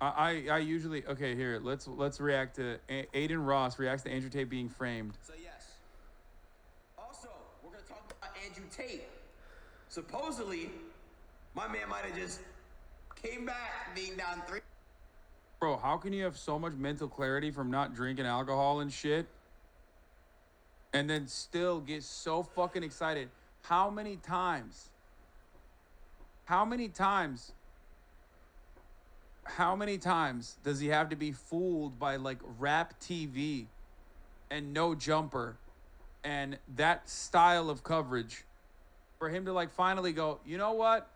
I usually okay here. Let's react to Adinross reacts to Andrew Tate being framed. So yes. Also, we're gonna talk about Andrew Tate. Supposedly, my man might have just came back being down 3. Bro, how can you have so much mental clarity from not drinking alcohol and shit, and then still get so fucking excited? How many times? How many times? How many times does he have to be fooled by like rap TV and No Jumper and that style of coverage for him to like finally go, you know what?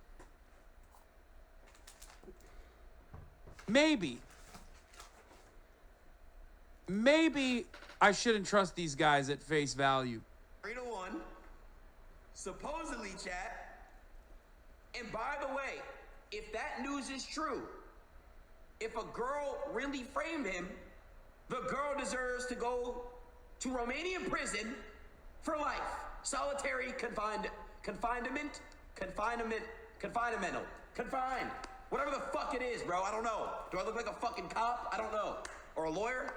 Maybe I shouldn't trust these guys at face value. 3-1. Supposedly, chat. And by the way, if that news is true, if a girl really framed him, the girl deserves to go to Romanian prison for life. Solitary confined. Whatever the fuck it is, bro. I don't know. Do I look like a fucking cop? I don't know. Or a lawyer?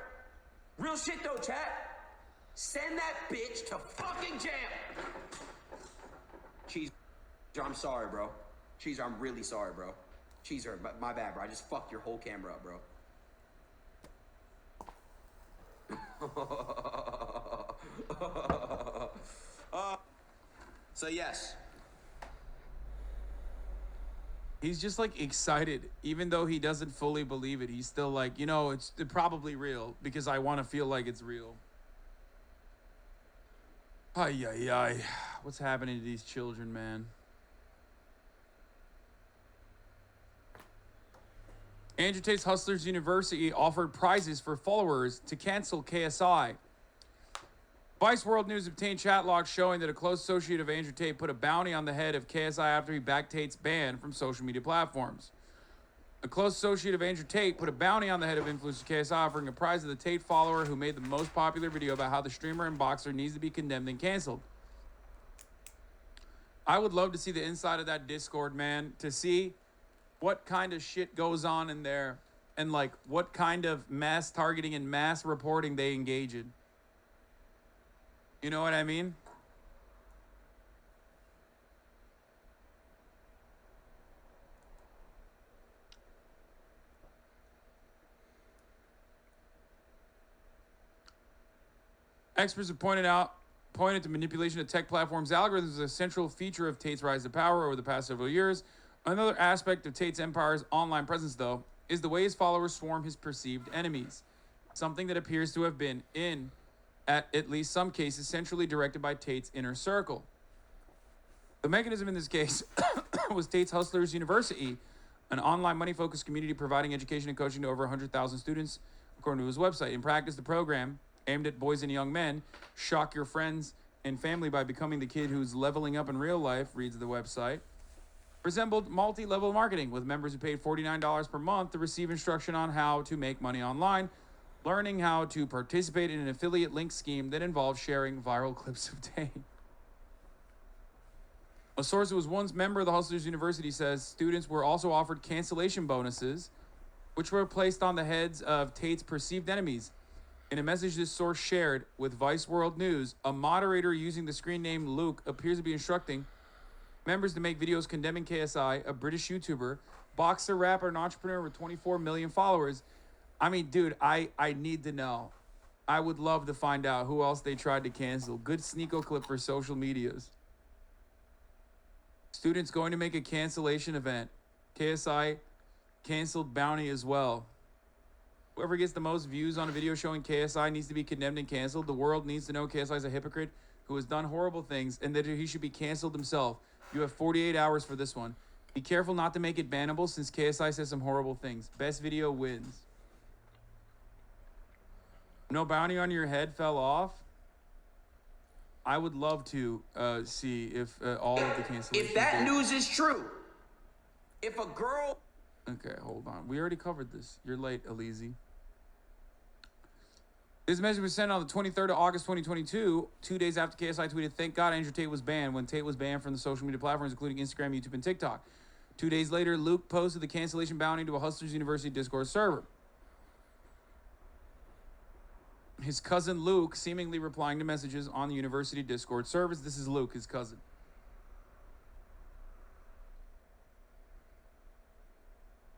Real shit though, chat. Send that bitch to fucking jail. Cheese, I'm sorry, bro. Cheeser, I'm really sorry, bro. Cheeser, my bad, bro. I just fucked your whole camera up, bro. So yes. He's just like excited, even though he doesn't fully believe it. He's still like, you know, it's probably real because I want to feel like it's real. Ay, ay, ay. What's happening to these children, man? Andrew Tate's Hustlers University offered prizes for followers to cancel KSI. Vice World News obtained chat logs showing that a close associate of Andrew Tate put a bounty on the head of KSI after he backed Tate's ban from social media platforms. A close associate of Andrew Tate put a bounty on the head of influencer KSI, offering a prize to the Tate follower who made the most popular video about how the streamer and boxer needs to be condemned and canceled. I would love to see the inside of that Discord, man, to see what kind of shit goes on in there and like what kind of mass targeting and mass reporting they engage in. You know what I mean? Experts have pointed to manipulation of tech platforms' algorithms as a central feature of Tate's rise to power over the past several years. Another aspect of Tate's empire's online presence, though, is the way his followers swarm his perceived enemies, something that appears to have been, at least some cases, centrally directed by Tate's inner circle. The mechanism in this case was Tate's Hustlers University, an online money-focused community providing education and coaching to over 100,000 students, according to his website. In practice, the program, aimed at boys and young men, shock your friends and family by becoming the kid who's leveling up in real life, reads the website, resembled multi-level marketing, with members who paid $49 per month to receive instruction on how to make money online, learning how to participate in an affiliate link scheme that involves sharing viral clips of Tate. A source who was once member of the Hustlers University says students were also offered cancellation bonuses, which were placed on the heads of Tate's perceived enemies. In a message this source shared with Vice World News, a moderator using the screen name Luke appears to be instructing members to make videos condemning KSI, a British YouTuber, boxer, rapper, and entrepreneur with 24 million followers. I mean, dude, I need to know. I would love to find out who else they tried to cancel. Good sneako clip for social medias. Students going to make a cancellation event. KSI canceled bounty as well. Whoever gets the most views on a video showing KSI needs to be condemned and canceled. The world needs to know KSI is a hypocrite who has done horrible things and that he should be canceled himself. You have 48 hours for this one. Be careful not to make it bannable since KSI says some horrible things. Best video wins. No bounty on your head fell off. I would love to see if all of the cancellations. If that news is true, if a girl. Okay, hold on. We already covered this. You're late, Alizi. This message was sent on the 23rd of August, 2022, 2 days after KSI tweeted, "Thank God Andrew Tate was banned," when Tate was banned from the social media platforms, including Instagram, YouTube, and TikTok. 2 days later, Luke posted the cancellation bounty to a Hustlers University Discord server. His cousin Luke seemingly replying to messages on the university Discord servers. This is Luke, his cousin.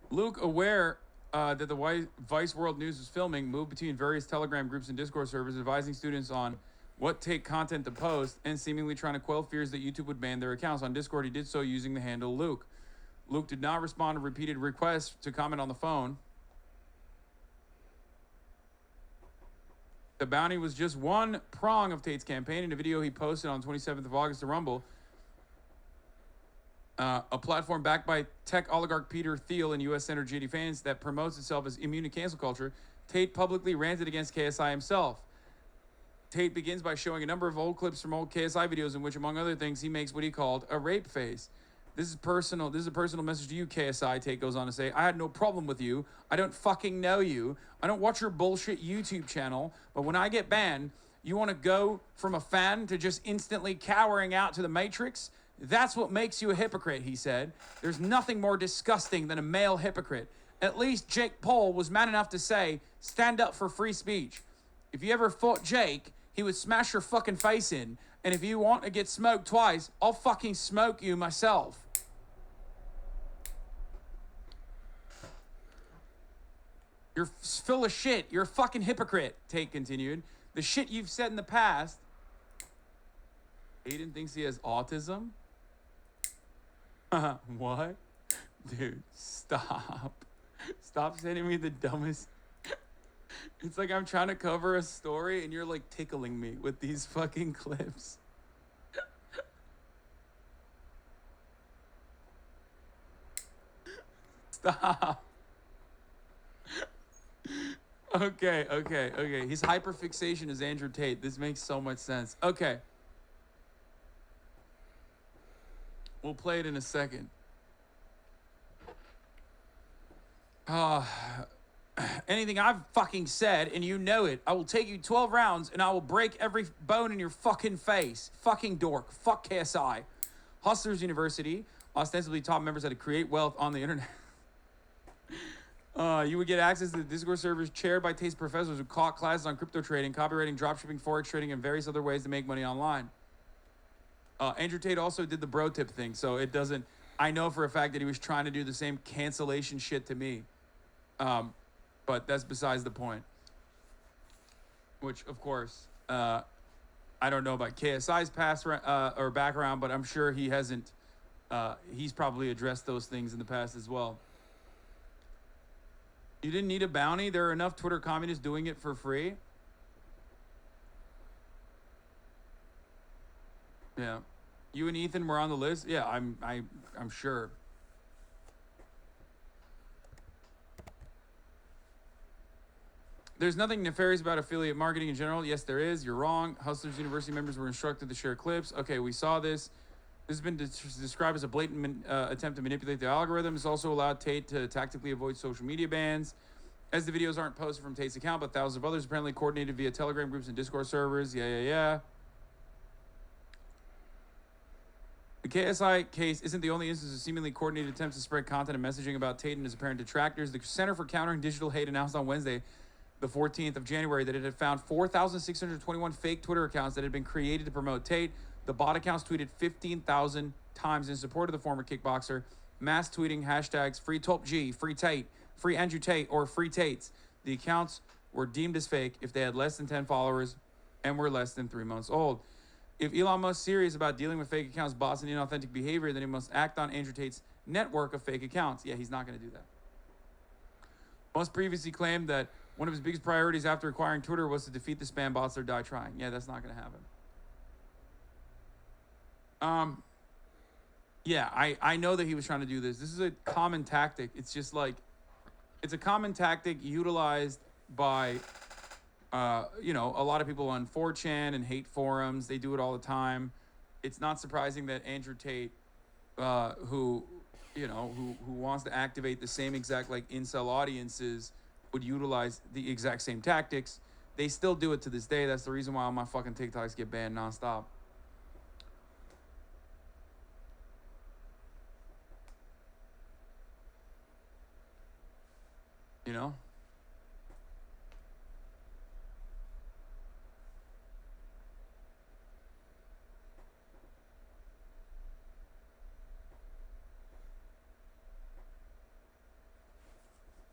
Luke, aware that the Vice World News was filming, moved between various Telegram groups and Discord servers, advising students on what Tate content to post, and seemingly trying to quell fears that YouTube would ban their accounts. On Discord, he did so using the handle Luke. Luke did not respond to repeated requests to comment on the phone. The bounty was just one prong of Tate's campaign. In a video he posted on 27th of August to Rumble, a platform backed by tech oligarch Peter Thiel and U.S. Senator J.D. Vance that promotes itself as immune to cancel culture, Tate publicly ranted against KSI himself. Tate begins by showing a number of old clips from old KSI videos in which, among other things, he makes what he called a rape face. This is personal. This is a personal message to you, KSI, Tate goes on to say. I had no problem with you. I don't fucking know you. I don't watch your bullshit YouTube channel. But when I get banned, you want to go from a fan to just instantly cowering out to the Matrix? That's what makes you a hypocrite, he said. There's nothing more disgusting than a male hypocrite. At least Jake Paul was man enough to say, stand up for free speech. If you ever fought Jake, he would smash your fucking face in. And if you want to get smoked twice, I'll fucking smoke you myself. You're full of shit. You're a fucking hypocrite, Tate continued. The shit you've said in the past. Aiden thinks he has autism? What? Dude, stop. Stop sending me the dumbest. It's like I'm trying to cover a story and you're like tickling me with these fucking clips. Stop. Okay. His hyperfixation is Andrew Tate. This makes so much sense. Okay. We'll play it in a second. Anything I've fucking said, and you know it, I will take you 12 rounds, and I will break every bone in your fucking face. Fucking dork. Fuck KSI. Hustlers University, ostensibly taught members how to create wealth on the internet. You would get access to the Discord servers chaired by Tate's professors who taught classes on crypto trading, copywriting, dropshipping, forex trading, and various other ways to make money online. Andrew Tate also did the bro tip thing, so it doesn't... I know for a fact that he was trying to do the same cancellation shit to me. But that's besides the point. Which, of course, I don't know about KSI's past or background, but I'm sure he hasn't... he's probably addressed those things in the past as well. You didn't need a bounty? There are enough Twitter communists doing it for free? Yeah. You and Ethan were on the list? Yeah, I'm sure. There's nothing nefarious about affiliate marketing in general. Yes, there is. You're wrong. Hustlers University members were instructed to share clips. Okay, we saw this. This has been described as a blatant attempt to manipulate the algorithm. It's also allowed Tate to tactically avoid social media bans. As the videos aren't posted from Tate's account, but thousands of others apparently coordinated via Telegram groups and Discord servers. Yeah. The KSI case isn't the only instance of seemingly coordinated attempts to spread content and messaging about Tate and his apparent detractors. The Center for Countering Digital Hate announced on Wednesday, the 14th of January, that it had found 4,621 fake Twitter accounts that had been created to promote Tate. The bot accounts tweeted 15,000 times in support of the former kickboxer, mass tweeting hashtags Free Tulp G, Free Tate, Free Andrew Tate, or Free Tates. The accounts were deemed as fake if they had less than 10 followers and were less than 3 months old. If Elon Musk's serious about dealing with fake accounts, bots, and inauthentic behavior, then he must act on Andrew Tate's network of fake accounts. Yeah, he's not going to do that. Musk previously claimed that one of his biggest priorities after acquiring Twitter was to defeat the spam bots or die trying. Yeah, that's not going to happen. Yeah, I know that he was trying to do this. This is a common tactic. It's just like, it's a common tactic utilized by, a lot of people on 4chan and hate forums. They do it all the time. It's not surprising that Andrew Tate, who wants to activate the same exact like incel audiences, would utilize the exact same tactics. They still do it to this day. That's the reason why all my fucking TikToks get banned nonstop. You know?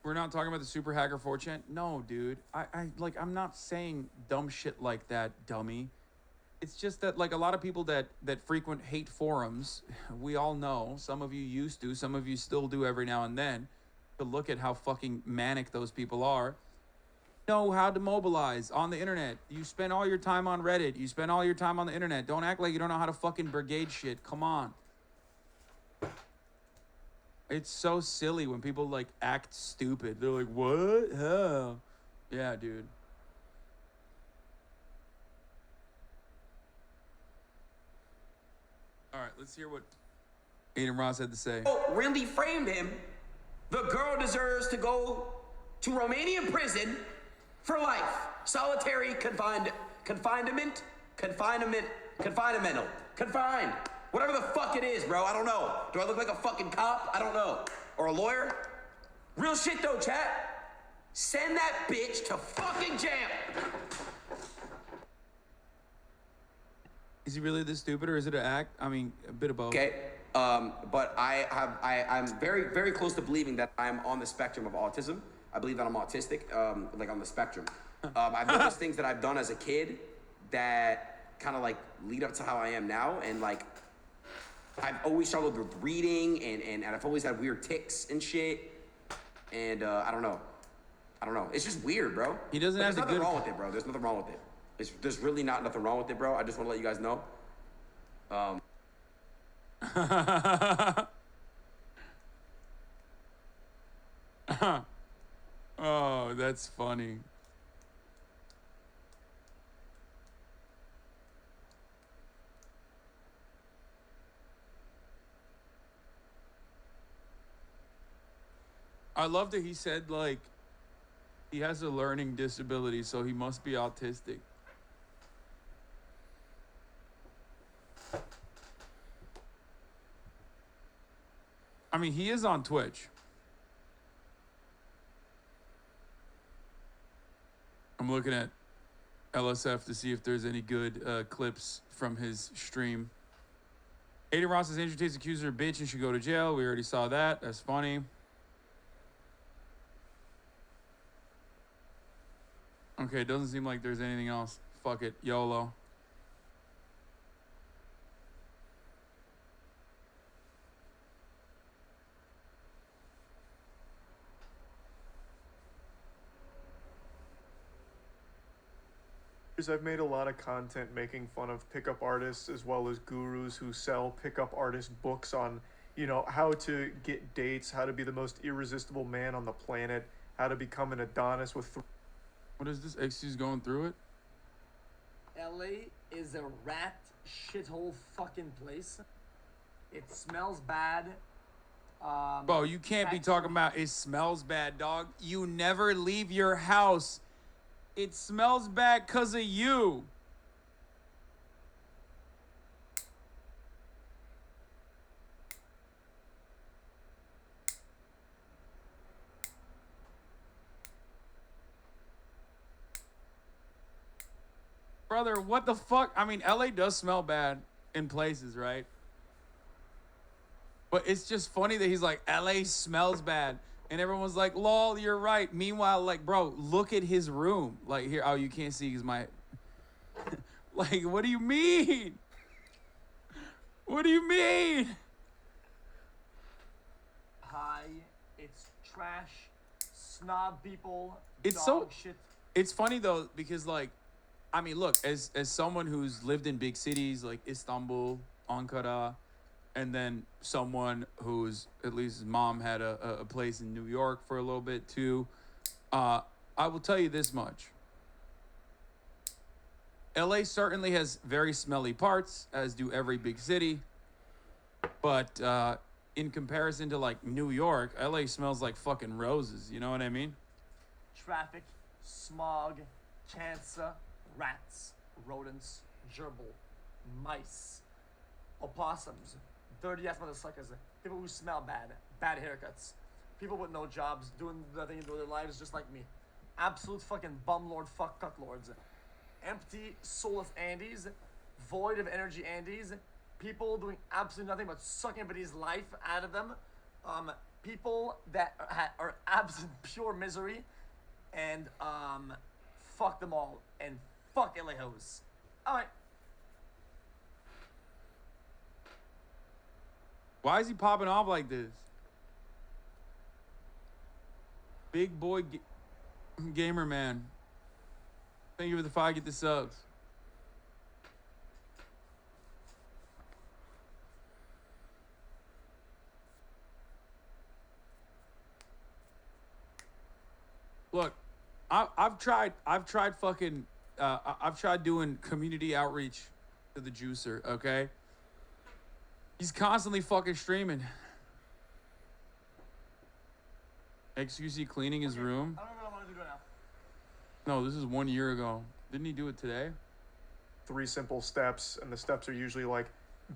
We're not talking about the super hacker 4chan. No, dude. I'm not saying dumb shit like that, dummy. It's just that like a lot of people that frequent hate forums, we all know, some of you used to, some of you still do every now and then, to look at how fucking manic those people are. Know how to mobilize on the internet. You spend all your time on Reddit. You spend all your time on the internet. Don't act like you don't know how to fucking brigade shit. Come on. It's so silly when people like act stupid. They're like, what? How? Yeah, dude. All right, let's hear what Adinross had to say. Really framed him, the girl deserves to go to Romanian prison for life. Solitary confined. Whatever the fuck it is, bro. I don't know. Do I look like a fucking cop? I don't know. Or a lawyer? Real shit though, chat. Send that bitch to fucking jail. Is he really this stupid, or is it an act? I mean, a bit of both. Okay. But I'm very, very close to believing that I'm on the spectrum of autism. I believe that I'm autistic, like on the spectrum. I've noticed things that I've done as a kid that kind of like lead up to how I am now, and like I've always struggled with reading, and I've always had weird tics and shit, and I don't know. It's just weird, bro. He doesn't have There's the nothing good. wrong with it, bro. There's nothing wrong with it. There's really nothing wrong with it, bro. I just want to let you guys know. Oh, that's funny. I love that he said like he has a learning disability, so he must be autistic. I mean, he is on Twitch. I'm looking at LSF to see if there's any good clips from his stream. Adinross says Andrew Tate's accused her a bitch and should go to jail. We already saw that. That's funny. Okay, it doesn't seem like there's anything else. Fuck it. YOLO. I've made a lot of content making fun of pickup artists as well as gurus who sell pickup artist books on, how to get dates, how to be the most irresistible man on the planet, how to become an Adonis with... What is this? XC's going through it? LA is a rat shithole fucking place. It smells bad. Bro, you can't be talking about it smells bad, dog. You never leave your house. It smells bad because of you. Brother, what the fuck? I mean, LA does smell bad in places, right? But it's just funny that he's like, LA smells bad. And everyone's like, lol, you're right. Meanwhile, like, bro, look at his room. Like, here, oh, you can't see because my... Like, what do you mean? What do you mean? Hi, it's trash, snob people, It's dog so... shit. It's funny, though, because, like, I mean, look, as someone who's lived in big cities like Istanbul, Ankara, and then someone who's, at least his mom had a place in New York for a little bit too, I will tell you this much. LA certainly has very smelly parts, as do every big city. But in comparison to like New York, LA smells like fucking roses. You know what I mean? Traffic, smog, cancer, rats, rodents, gerbil, mice, opossums, dirty ass motherfuckers, people who smell bad, bad haircuts, people with no jobs doing nothing with their lives just like me. Absolute fucking bumlord, fuck cucklords. Empty, soulless Andes, void of energy Andes, people doing absolutely nothing but sucking everybody's life out of them. People that are absent pure misery, and fuck them all, and fuck LAOs. Alright. Why is he popping off like this? Big boy gamer man. Thank you for the 5, get the subs. Look, I've tried fucking I've tried doing community outreach to the juicer, okay? He's constantly fucking streaming. XQC cleaning his room. I don't know what I want to do now. No, this is 1 year ago. Didn't he do it today? 3 simple steps, and the steps are usually like,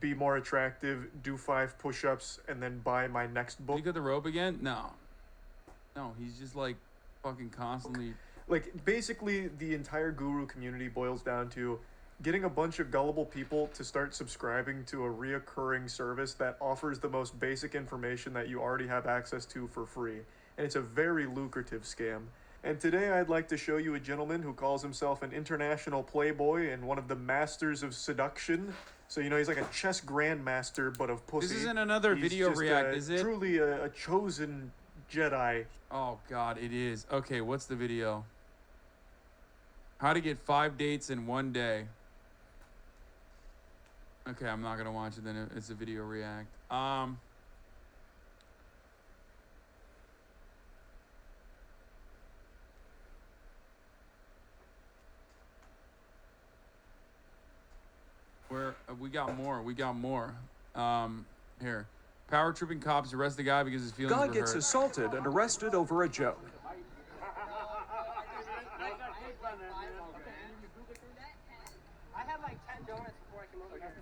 be more attractive, do 5 push-ups, and then buy my next Did book. he cut the rope again? No. No, he's just like fucking constantly. Like, basically, the entire guru community boils down to getting a bunch of gullible people to start subscribing to a reoccurring service that offers the most basic information that you already have access to for free. And it's a very lucrative scam. And today I'd like to show you a gentleman who calls himself an international playboy and one of the masters of seduction. So, you know, he's like a chess grandmaster, but of pussy. This isn't another He's video just, react, is it? Truly a chosen Jedi. Oh god, it is. Okay, what's the video? How to get 5 dates in 1 day. Okay, I'm not gonna watch it then. It's a video react. We got more. We got more. Here. Power tripping cops arrest the guy because his feelings Guy were gets hurt. assaulted and arrested over a joke. I had like 10 donuts before I came over here.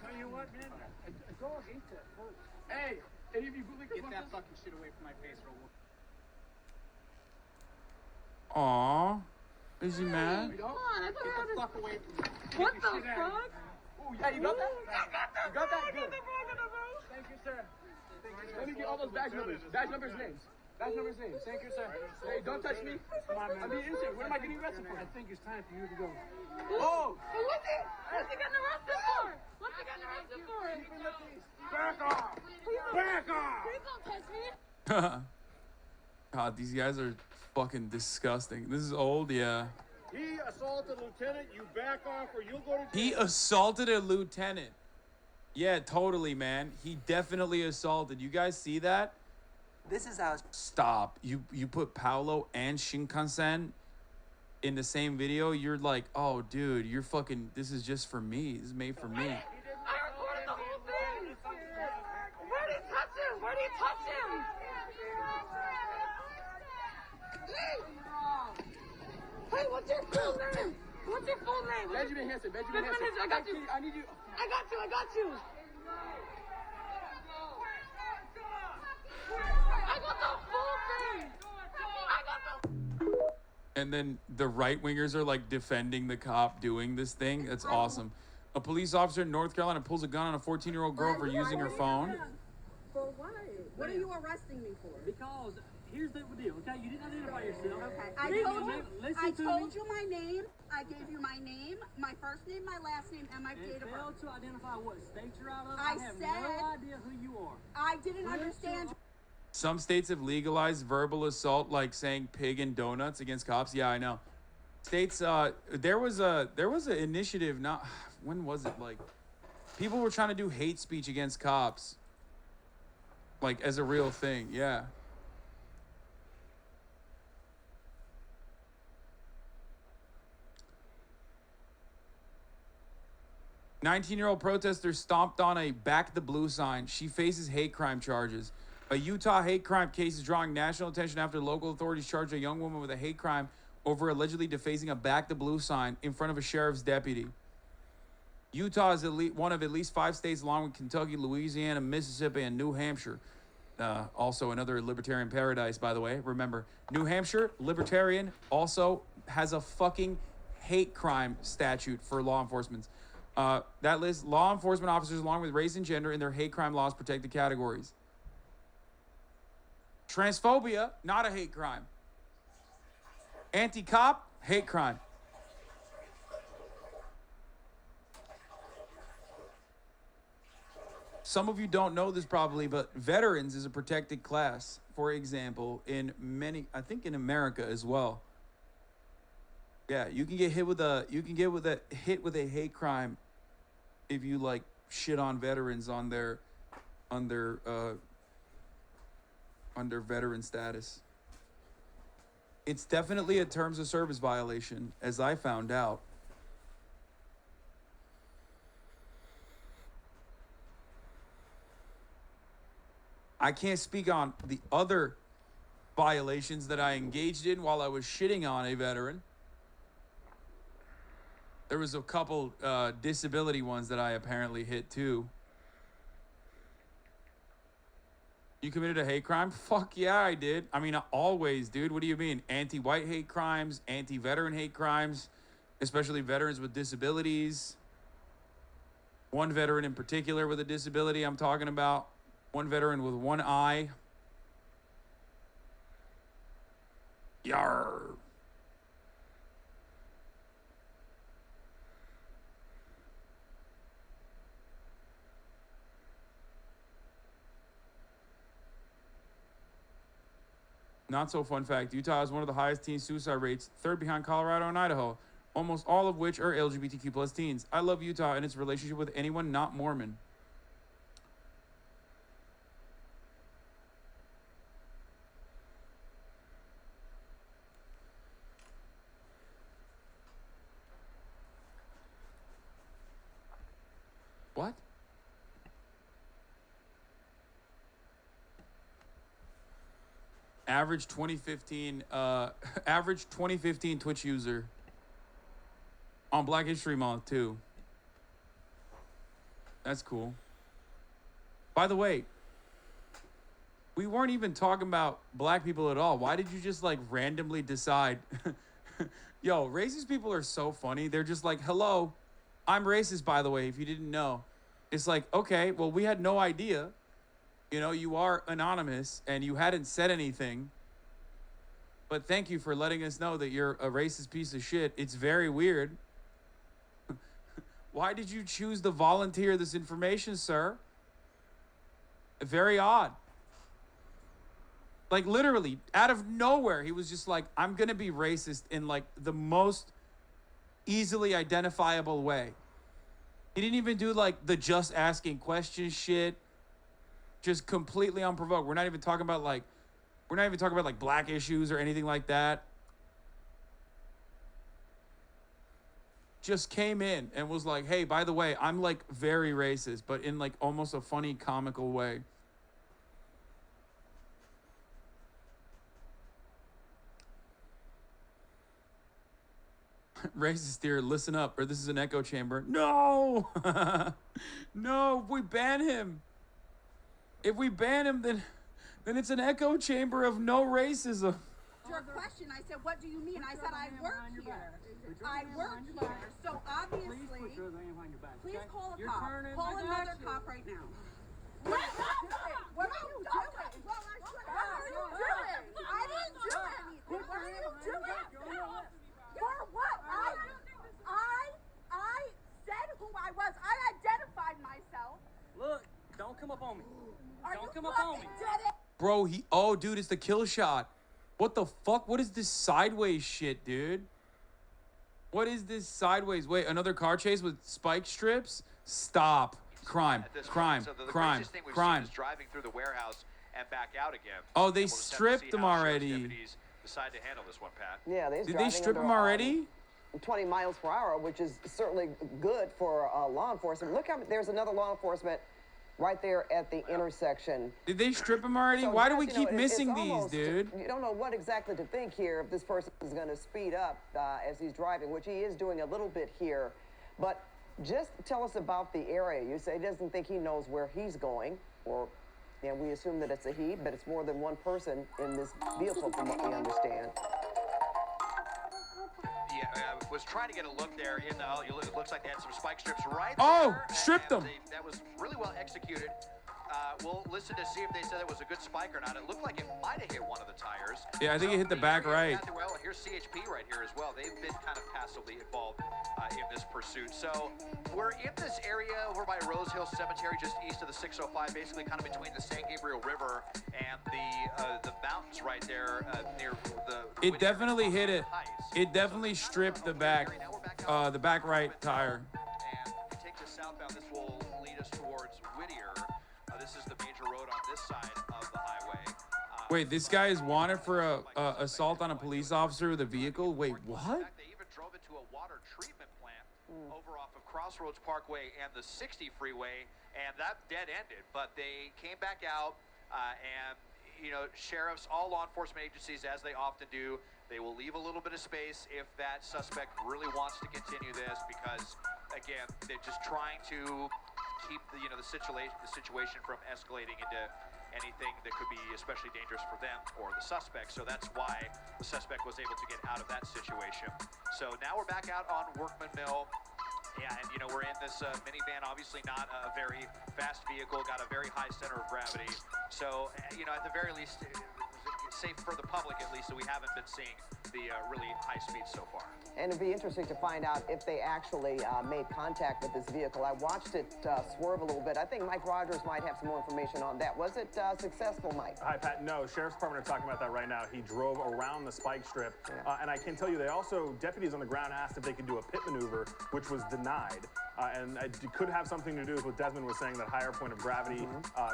Tell you what, man, a dog ate that first. Hey, any of you bootlickers Get want that this? fucking shit away from my face, real Aw. Is he mad? Come on, I thought I had Get the this. fuck away from me. What Get the your shit out of fuck? here. Oh, yeah, you got that? I got that. You got that? Good. Thank you, sir. Thank you, sir. Let me get all those badge numbers. Badge numbers, names. Badge numbers, names. Thank you, sir. Hey, don't touch me. Come on, man. I'm being innocent. What am I getting arrested for? I think it's time for you to go. Oh! What's he? What's he getting arrested for? What's he getting arrested for? Back off! Back off! Please don't touch me. God, these guys are fucking disgusting. This is old, yeah. He assaulted a lieutenant. You back off or you'll go to jail. He assaulted a lieutenant. Yeah, totally, man. He definitely assaulted. You guys see that? This is how. Stop. You put Paolo and Shinkansen in the same video. You're like, oh, dude, you're fucking. This is just for me. This is made for me. I recorded the whole thing. Where did he touch him? Where did he touch him? Hey, what's your full name? What's your full name? Benjamin Hansen. Benjamin Benjamin Hansen. Hansen, I got you. I need you. I got you. I got you. I got the full thing. I got the. And then the right wingers are like defending the cop doing this thing. That's awesome. A police officer in North Carolina pulls a gun on a 14-year-old girl for using her phone. For what? What are you arresting me for? Because here's the deal, okay? You didn't identify yourself. Okay, Listen I to told me. you my name. I gave you my name, my first name, my last name, and my date And of fail birth. to identify what state you're out of. I have said- no idea who you are. I didn't understand. Some states have legalized verbal assault, like saying pig and donuts against cops. Yeah, I know. States, there was an initiative. Not when was it? Like, people were trying to do hate speech against cops, like as a real thing. Yeah. "19-year-old protester stomped on a Back the Blue sign. She faces hate crime charges. A Utah hate crime case is drawing national attention after local authorities charged a young woman with a hate crime over allegedly defacing a Back the Blue sign in front of a sheriff's deputy. Utah is one of at least 5 states, along with Kentucky, Louisiana, Mississippi, and New Hampshire, Also another libertarian paradise, by the way. Remember, New Hampshire, libertarian, also has a fucking hate crime statute for law enforcement. That lists law enforcement officers along with race and gender in their hate crime laws protected categories. Transphobia, not a hate crime. Anti-cop, hate crime. Some of you don't know this probably, but veterans is a protected class. For example, in many, I think in America as well. Yeah, you can get hit with a hate crime if you like shit on veterans on their under veteran status. It's definitely a terms of service violation, as I found out. I can't speak on the other violations that I engaged in while I was shitting on a veteran. There was a couple disability ones that I apparently hit too. You committed a hate crime? Fuck yeah, I did. I mean, always, dude. What do you mean? Anti-white hate crimes, anti-veteran hate crimes, especially veterans with disabilities. One veteran in particular with a disability I'm talking about. One veteran with one eye. Yarr. Not so fun fact, Utah has one of the highest teen suicide rates, third behind Colorado and Idaho, almost all of which are LGBTQ plus teens. I love Utah and its relationship with anyone not Mormon. What? Average 2015 Twitch user on Black History Month too. That's cool. By the way, we weren't even talking about black people at all. Why did you just like randomly decide? Yo, racist people are so funny. They're just like, hello, I'm racist, by the way, if you didn't know. It's like, okay, well, we had no idea. You know, you are anonymous and you hadn't said anything. But thank you for letting us know that you're a racist piece of shit. It's very weird. Why did you choose to volunteer this information, sir? Very odd. Like literally, out of nowhere, he was just like, I'm gonna be racist in like the most easily identifiable way. He didn't even do like the just asking questions shit. Just completely unprovoked. We're not even talking about like black issues or anything like that. Just came in and was like, hey, by the way, I'm like very racist, but in like almost a funny, comical way. Racist here, listen up, or this is an echo chamber. No! No, if we ban him. If we ban him, then it's an echo chamber of no racism. Your question, I said, what do you mean? I said, I work here. I work here. So obviously, please call a cop. Call another cop right now. What are you doing? What are you doing? I didn't do anything. What are you doing? For what? I said who I was. I identified myself. Look, don't come up on me. Don't come up on me. Bro, oh, dude, it's the kill shot. What the fuck? What is this sideways shit, dude? What is this sideways? Wait, another car chase with spike strips? Stop. Crime. Crime. Crime. Crime. Driving through the warehouse and back out again. Oh, they stripped him already. Decide to handle this one, Pat. Yeah, did they strip him already? 20 miles per hour, which is certainly good for law enforcement. Look how there's another law enforcement right there at the intersection. Did they strip him already? So why do we it's, keep missing these, almost, dude? You don't know what exactly to think here if this person is going to speed up as he's driving, which he is doing a little bit here. But just tell us about the area. You say he doesn't think he knows where he's going, or Yeah, we assume that it's a he, but it's more than one person in this vehicle, from what we understand. Yeah, I was trying to get a look there. It looks like they had some spike strips right Oh, there. stripped them. That was really well executed. We'll listen to see if they said it was a good spike or not. It looked like it might have hit one of the tires. Yeah, I think it hit the back right. Well, here's CHP right here as well. They've been kind of passively involved in this pursuit. So we're in this area over by Rose Hill Cemetery, just east of the 605, basically kind of between the San Gabriel River and the mountains right there near the. It definitely hit it. It definitely stripped the back right tire. And if it takes us southbound, this will lead us towards Whittier. This is the major road on this side of the highway. Wait, this guy is wanted for a assault on a police officer with a vehicle? Wait, what? They even drove it to a water treatment plant over off of Crossroads Parkway and the 60 freeway, and that dead ended. But they came back out, and sheriffs, all law enforcement agencies, as they often do, they will leave a little bit of space if that suspect really wants to continue this, because again, they're just trying to keep the situation from escalating into anything that could be especially dangerous for them or the suspect. So that's why the suspect was able to get out of that situation. So now we're back out on Workman Mill. Yeah, and we're in this minivan, obviously not a very fast vehicle, got a very high center of gravity. So, at the very least, safe for the public at least, so we haven't been seeing the really high speeds so far. And it'd be interesting to find out if they actually made contact with this vehicle. I watched it swerve a little bit. I think Mike Rogers might have some more information on that. Was it successful, Mike? Hi, Pat. No, Sheriff's Department are talking about that right now. He drove around the spike strip. And I can tell you, deputies on the ground asked if they could do a pit maneuver, which was denied. And it could have something to do with what Desmond was saying, that higher point of gravity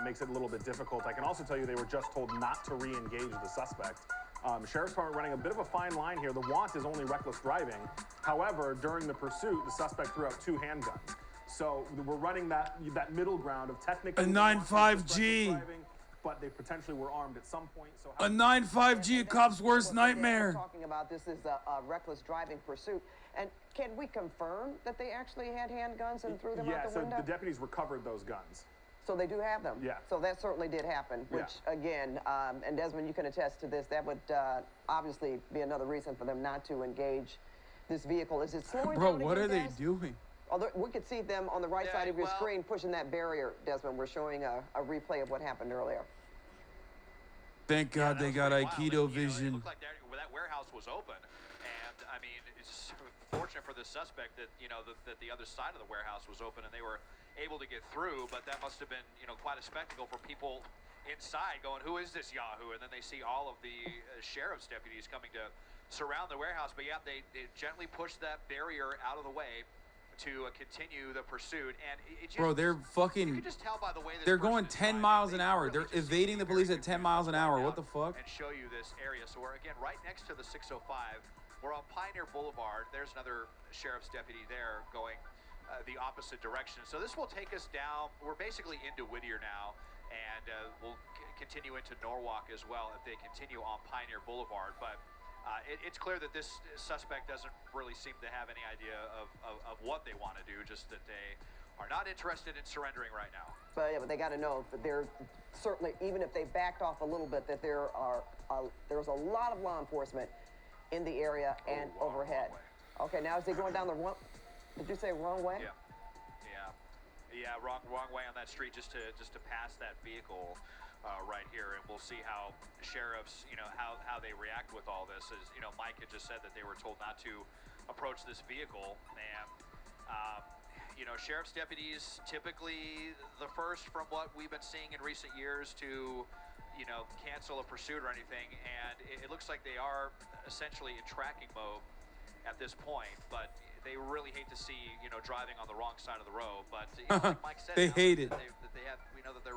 makes it a little bit difficult. I can also tell you they were just told not to re-engage the suspect. Sheriff's Department running a bit of a fine line here. The want is only reckless driving. However, during the pursuit, the suspect threw out 2 handguns. So we're running that middle ground of technically a 9.5G. But they potentially were armed at some point. So a 9.5G, a cop's worst nightmare. Talking about this is a reckless driving pursuit. And can we confirm that they actually had handguns and threw them out the window? Yeah, so the deputies recovered those guns. So they do have them? Yeah. So that certainly did happen, which, again, and Desmond, you can attest to this, that would obviously be another reason for them not to engage this vehicle. Is it slowing down? Bro, what are they doing? Although we could see them on the right side of your screen pushing that barrier, Desmond. We're showing a replay of what happened earlier. Thank God they got Aikido vision. It looked like that warehouse was open. And, I mean, it's fortunate for the suspect that, that the other side of the warehouse was open and they were able to get through, but that must have been, quite a spectacle for people inside going, who is this Yahoo? And then they see all of the sheriff's deputies coming to surround the warehouse. But yeah, they gently pushed that barrier out of the way to continue the pursuit. And it just, bro, they're fucking, you can just tell by the way they're going 10 miles an hour. They're evading the police at 10 miles an hour. What the fuck? And show you this area. So we're, again, right next to the 605. We're on Pioneer Boulevard. There's another sheriff's deputy there going the opposite direction. So this will take us down. We're basically into Whittier now, and we'll continue into Norwalk as well if they continue on Pioneer Boulevard. But it's clear that this suspect doesn't really seem to have any idea of what they want to do, just that they are not interested in surrendering right now. But yeah, but they got to know that they're certainly, even if they backed off a little bit, that there's a lot of law enforcement in the area and overhead. Okay, now is he going down the wrong? Did you say wrong way? Yeah, wrong way on that street, just to pass that vehicle right here, and we'll see how sheriffs, how they react with all this. As Mike had just said that they were told not to approach this vehicle, and sheriff's deputies typically the first, from what we've been seeing in recent years, to cancel a pursuit or anything, and it looks like they are essentially in tracking mode at this point, but they really hate to see, driving on the wrong side of the road. But like Mike said, they hate it.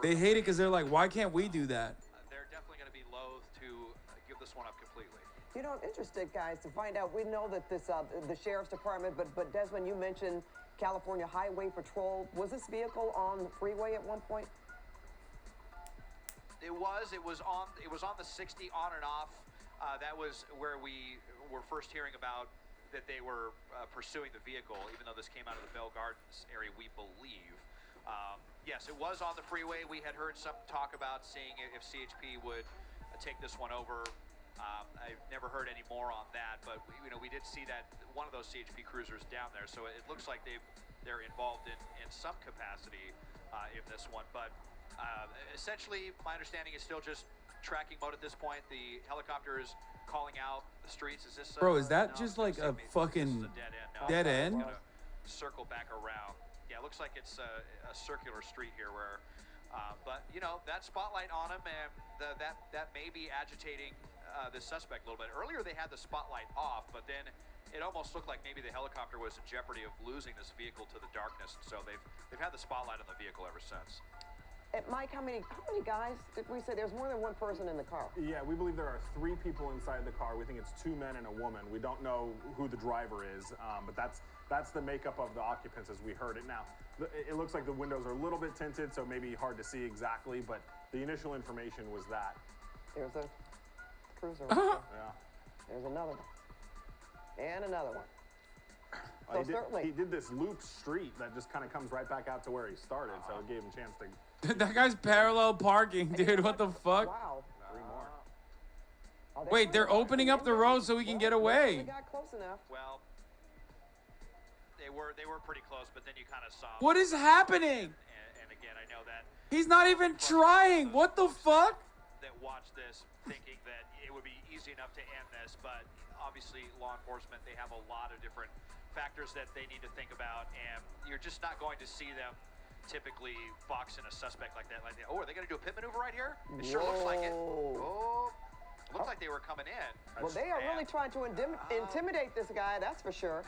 They hate it because they're like, why can't we do that? They're definitely going to be loath to give this one up completely. I'm interested, guys, to find out. We know that this the sheriff's department, but Desmond, you mentioned California Highway Patrol. Was this vehicle on the freeway at one point? It was on the 60 on and off. That was where we were first hearing about that they were pursuing the vehicle, even though this came out of the Bell Gardens area, we believe. Yes, it was on the freeway. We had heard some talk about seeing if CHP would take this one over. I've never heard any more on that, but we did see that one of those CHP cruisers down there, so it looks like they're involved in some capacity in this one. But essentially, my understanding is still just tracking mode at this point. The helicopter is calling out the streets. Is this? Bro, is that no, just I was like gonna a say maybe fucking this is a dead end? No, dead it's end? gonna circle back around. Yeah, it looks like it's a circular street here where. But that spotlight on him, and that may be agitating the suspect a little bit. Earlier they had the spotlight off, but then it almost looked like maybe the helicopter was in jeopardy of losing this vehicle to the darkness. So they've had the spotlight on the vehicle ever since. And Mike, how many guys did we say? There's more than one person in the car. Yeah, we believe there are 3 people inside the car. We think it's 2 men and a woman. We don't know who the driver is, but that's the makeup of the occupants as we heard it. Now, it looks like the windows are a little bit tinted, so maybe hard to see exactly, but the initial information was that. There's a cruiser right there. Yeah. There's another one. And another one. So certainly. He did this loop street that just kind of comes right back out to where he started, so it gave him a chance to... That guy's parallel parking, dude. What the fuck? Wow. 3 more. Oh, Wait, they're opening up the road so we can get away. They got close enough. Well, they were pretty close, but then you kind of saw. What is happening? And again, I know that He's not even trying. What the fuck? that watched this thinking that it would be easy enough to end this, but obviously law enforcement, they have a lot of different factors that they need to think about, and you're just not going to see them typically box in a suspect like that. Oh, are they going to do a pit maneuver right here? It sure looks like it. Oh, looked like they were coming in. Well, they are really trying to intimidate this guy, that's for sure.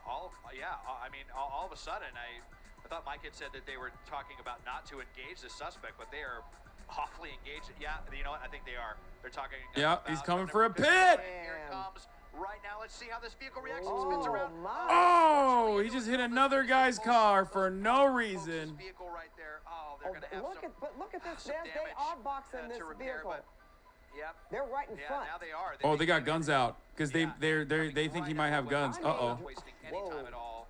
All of a sudden, I thought Mike had said that they were talking about not to engage the suspect, but they are awfully engaged. Yeah, you know what? I think they are. They're talking. Yeah, about he's coming for a pit. Here it comes right now. Let's see how this vehicle reacts. It spins around. Oh, he just hit another guy's car for no reason. This vehicle right there. Oh, they're going to have Look at this, some Des. They are boxing this to repair, vehicle. but yep. They're right in front. Now they are. Oh, they got guns out because they think he might have guns. Not wasting any time at all.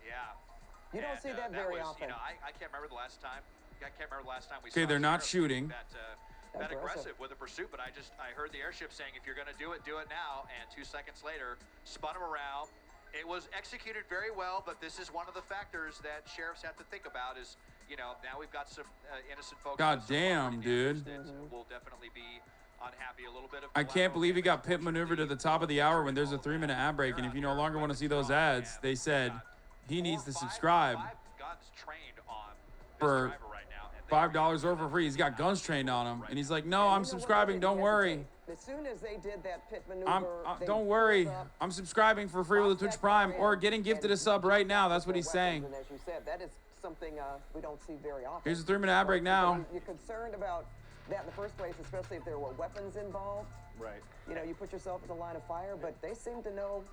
Yeah. You don't see that very often. I can't remember the last time. I can't remember the last time we saw. Okay, they're not shooting. That aggressive with the pursuit, but I heard the airship saying, if you're going to do it now. And 2 seconds later, spun him around. It was executed very well, but this is one of the factors that sheriffs have to think about is, now we've got some innocent folks. God damn, dude. That will definitely be unhappy. A little bit of. I can't believe he got pit maneuvered at the top of the hour when there's a 3-minute ad break. And if you no longer want to see those ads, they said he needs to subscribe for $5 or for free. He's got guns trained on him, and he's like, "No, I'm subscribing. Don't worry. As soon as they did that pit maneuver, don't worry. I'm subscribing for free with the Twitch Prime or getting gifted a sub right now." That's what he's saying. And as you said, that is something we don't see very often. Here's a 3-minute ad break now. You're concerned about that in the first place, especially if there were weapons involved. Right. You put yourself in the line of fire, but they seem to know